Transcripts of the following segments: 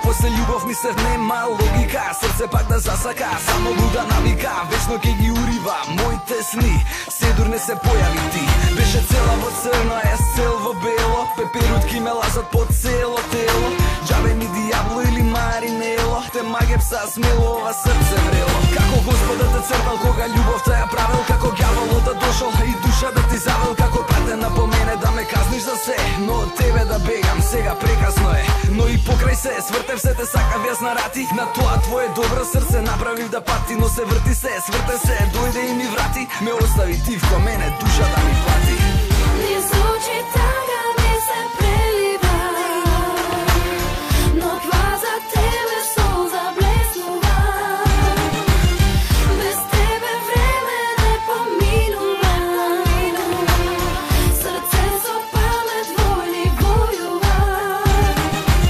после љубов ми се нема логика, срце пак да засака, само луда навика, вечно ке ги урива моите сни, седур не се појави ти. Беше цела во црно, е цел во бело, пеперутки ме лазат по цело тело, џабе ми дијабло или маринело, те магепса смело ова срце врело. Како Господа те цртал кога љубовта ја правил, како ѓаволот да дошол и душа да ти завел, како пратен напомене да ме казниш за се, но од тебе да бегам сега прекрасно е. Но и покрај се свртев се, те сакав јас на рати, на тоа твое добро срце направив да пати, но се врти се, сврте се, дојде и ми врати, ме остави ти вко мене, душа да ми плати. Низ очи тага ми се прелива, но това за тебе солза блеснува. Без тебе време не поминува, срце со памет војни војува.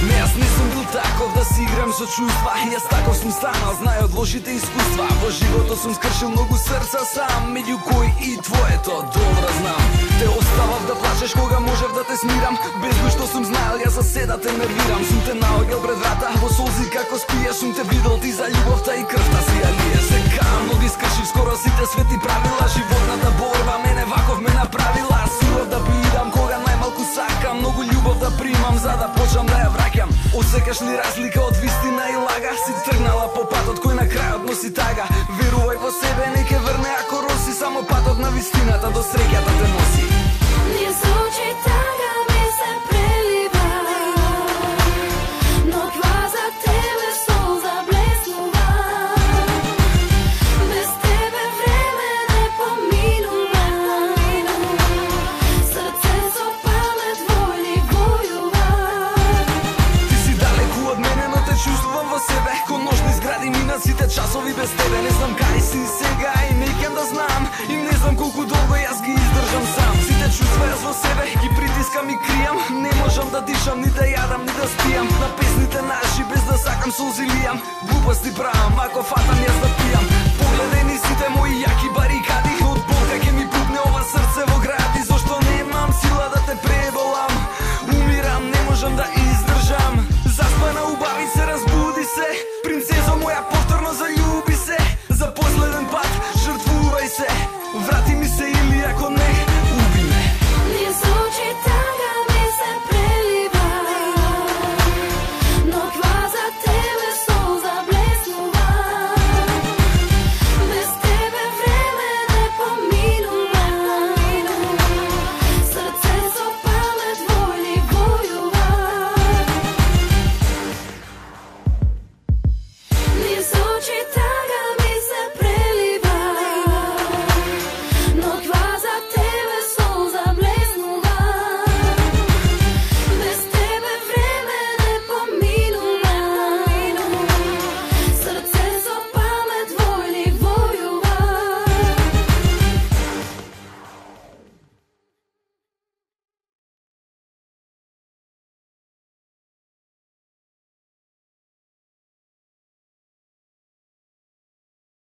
Не, јас не сум бил таков да си играм со чувства, јас таков сум станал, знае од лошите искуства. Во животот сум скршил многу срца сам, меѓу кои и твоето добро знам. Те оставав да плачеш кога можев да те смирам, без кој што сум знаел јас за се да те нервирам. Сум те наоѓал пред врата во солзи како спиеш, сум те видел ти за љубовта и крвта си ја лиеш. Сега многу искршив скоро сите свети правила, животната борба мене ваков ме направила. Суров да бидам кога најмалку сакам, многу љубов да примам за да почнам да ја враќам. Осекаш ли разлика од вистина и лага? Си тргнала по патот кој на крајот носи тага. Верувај во себе, не ке врне ако роси, само патот на вистината до среќата те носи. Низ очи тага ми се прелива, но това за тебе солза блеснува. Без тебе време не поминува, срце со памет војни војува. Ти си далеку од мене, но те чувствувам во себе, ко ножни згради минат сите часови без тебе. Не знам кај си сега и не ќам да знам, и не знам колку долго јас ги издржам сам. Сите чувства јас во себе ги притискам и кријам, не можам да дишам, ни да јадам, ни да спијам. На песните наши без да сакам солзи лијам, глупости правам, ако